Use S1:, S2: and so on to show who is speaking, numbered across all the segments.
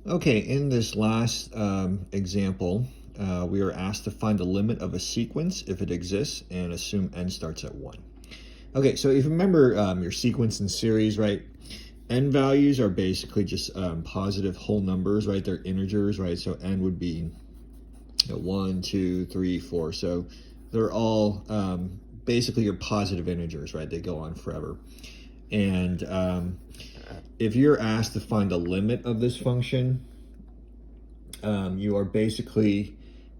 S1: Okay, in this last example, we are asked to find the limit of a sequence if it exists and assume n starts at 1. Okay, so if you remember your sequence and series, right, n values are basically just positive whole numbers, right? They're integers, right? So n would be 1, 2, 3, 4. So they're all basically your positive integers, right? They go on forever. And if you're asked to find the limit of this function, you are basically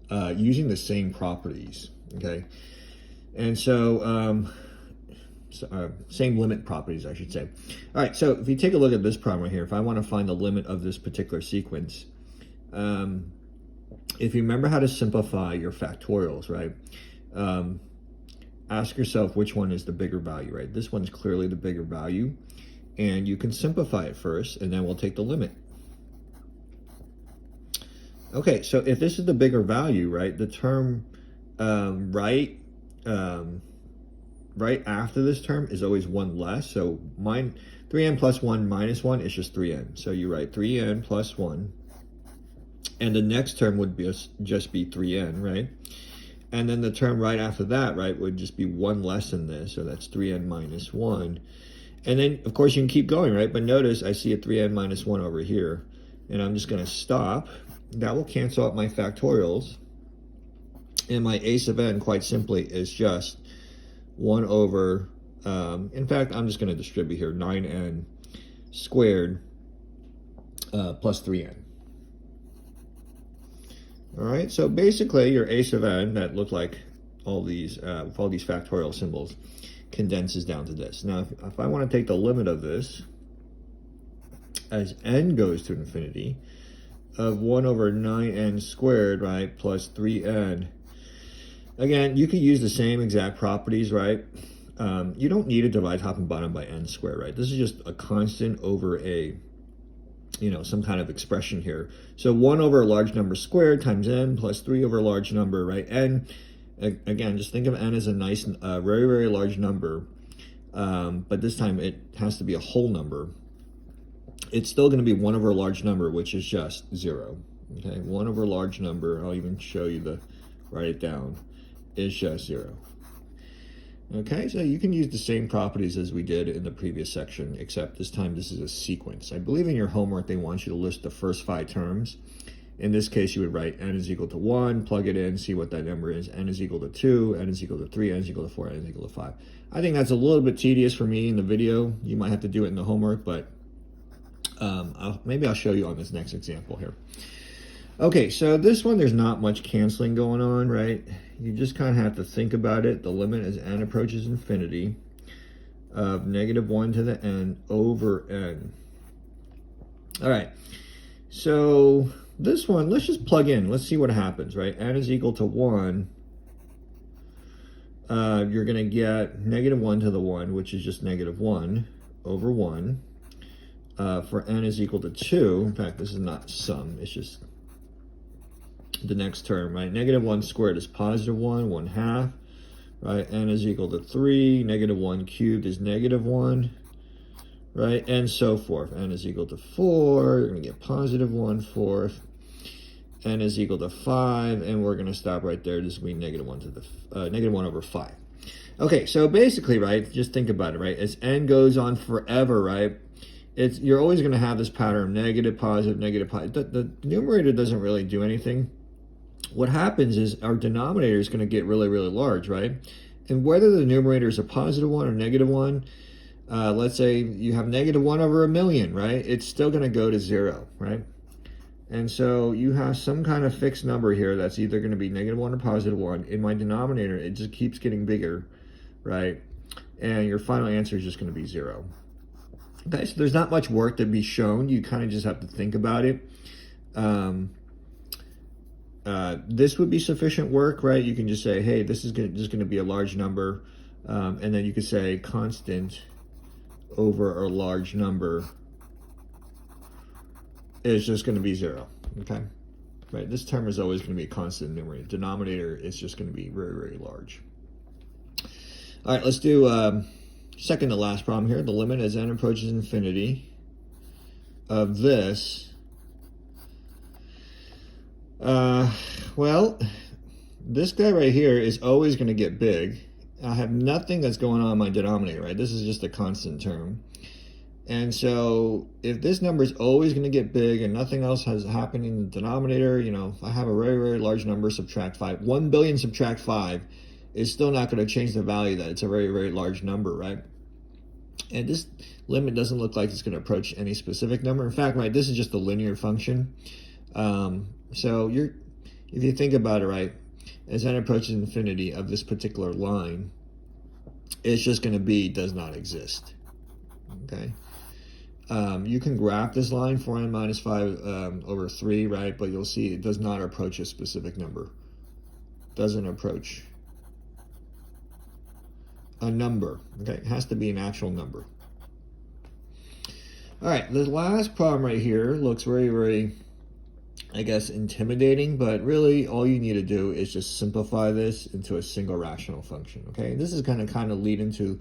S1: using the same properties, okay? And so, same limit properties, I should say. All right, so if you take a look at this problem right here, if I want to find the limit of this particular sequence, if you remember how to simplify your factorials, right, ask yourself which one is the bigger value, right? This one's clearly the bigger value, and you can simplify it first, and then we'll take the limit. Okay, so if this is the bigger value, right, the term right after this term is always 1 less. So 3n plus 1 minus 1 is just 3n. So you write 3n plus 1, and the next term would just be 3n, right? And then the term right after that, right, would just be 1 less than this. So that's 3n minus 1. And then, of course, you can keep going, right? But notice I see a 3n minus 1 over here. And I'm just going to stop. That will cancel out my factorials. And my a sub n, quite simply, is just 1 over, in fact, I'm just going to distribute here, 9n squared plus 3n. All right, so basically your a sub n that looked like all these factorial symbols condenses down to this. Now, if I want to take the limit of this as n goes to infinity of 1 over 9n squared, right, plus 3n, again, you could use the same exact properties, right? You don't need to divide top and bottom by n squared, right? This is just a constant over a, some kind of expression here. So 1 over a large number squared times n plus 3 over a large number, right? N, again, just think of n as a nice, very, very large number, but this time it has to be a whole number. It's still going to be 1 over a large number, which is just 0. Okay, 1 over a large number, I'll even show you write it down, is just 0. Okay, so you can use the same properties as we did in the previous section, except this time this is a sequence. I believe in your homework they want you to list the first 5 terms. In this case, you would write n is equal to 1, plug it in, see what that number is. N is equal to 2, n is equal to 3, n is equal to 4, n is equal to 5. I think that's a little bit tedious for me in the video. You might have to do it in the homework, but maybe I'll show you on this next example here. Okay, so this one, there's not much canceling going on, right? You just kind of have to think about it. The limit as n approaches infinity of -1 to the n over n. All right, so this one, let's just plug in. Let's see what happens, right? N is equal to 1. You're going to get -1 to the 1, which is just -1 over 1. For n is equal to 2. In fact, this is not sum. It's just the next term, right? -1 squared is +1, 1/2, right? N is equal to 3. -1 cubed is -1, right? And so forth. N is equal to 4. You're going to get +1/4. N is equal to 5, and we're going to stop right there. This will be -1 to the -1 over 5. Okay, so basically, right? Just think about it, right? As n goes on forever, right? You're always going to have this pattern of negative, positive, negative, positive. The numerator doesn't really do anything. What happens is our denominator is going to get really, really large, right? And whether the numerator is a +1 or -1, let's say you have -1 over 1,000,000, right? It's still going to go to 0, right? And so you have some kind of fixed number here that's either going to be -1 or +1. In my denominator, it just keeps getting bigger, right? And your final answer is just going to be 0. Okay, so there's not much work to be shown. You kind of just have to think about it. This would be sufficient work, right? You can just say, hey, this is just going to be a large number. And then you could say constant over a large number is just going to be 0, okay? Right, this term is always going to be a constant numerator. Denominator is just going to be very, very large. All right, let's do second to last problem here. The limit as n approaches infinity of this Well, this guy right here is always going to get big. I have nothing that's going on in my denominator, right? This is just a constant term. And so if this number is always going to get big and nothing else has happened in the denominator, you know, if I have a very, very large number, subtract 5, 1 billion subtract 5 is still not going to change the value that it's a very, very large number, right? And this limit doesn't look like it's going to approach any specific number. In fact, right, this is just a linear function. So if you think about it, right, as n approaches infinity of this particular line, it's just going to be does not exist. Okay. You can graph this line 4n minus 5 over 3, right? But you'll see it does not approach a specific number. Doesn't approach a number. Okay, it has to be an actual number. All right, the last problem right here looks very, very, I guess, intimidating, but really all you need to do is just simplify this into a single rational function. Okay, this is going to kind of lead into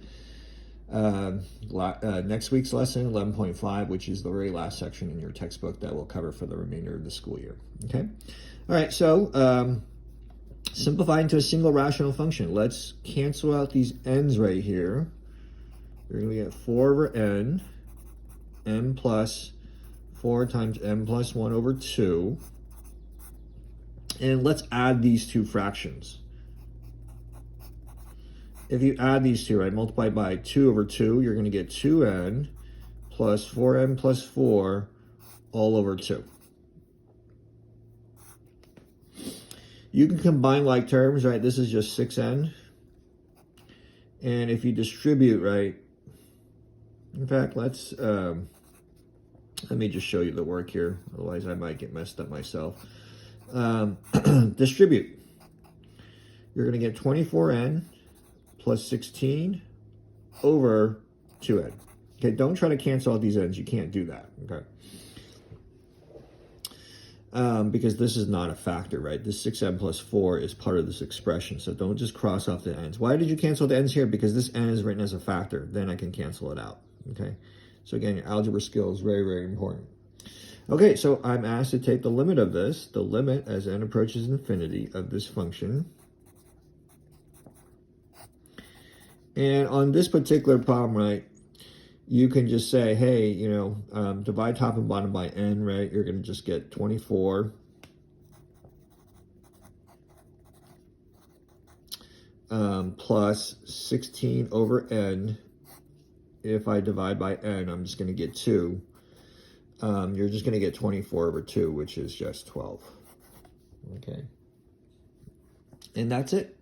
S1: next week's lesson 11.5, which is the very last section in your textbook that we'll cover for the remainder of the school year. Okay, all right, so simplify into a single rational function. Let's cancel out these n's right here. You're going to get 4 over n plus 4 times n plus 1 over 2. And let's add these two fractions. If you add these two, right, multiply by 2 over 2, you're going to get 2n plus 4n plus 4 all over 2. You can combine like terms, right? This is just 6n. And if you distribute, right, in fact, let me just show you the work here. Otherwise, I might get messed up myself. Distribute. You're going to get 24n plus 16 over 2n. Okay, don't try to cancel out these n's. You can't do that, okay? Because this is not a factor, right? This 6n plus 4 is part of this expression, so don't just cross off the n's. Why did you cancel the n's here? Because this n is written as a factor. Then I can cancel it out, okay? So again, your algebra skill is very, very important. Okay, so I'm asked to take the limit of this, the limit as n approaches infinity of this function. And on this particular problem, right, you can just say, hey, you know, divide top and bottom by n, right? You're going to just get 24 plus 16 over n. If I divide by n, I'm just going to get 2. You're just going to get 24 over 2, which is just 12. Okay. And that's it.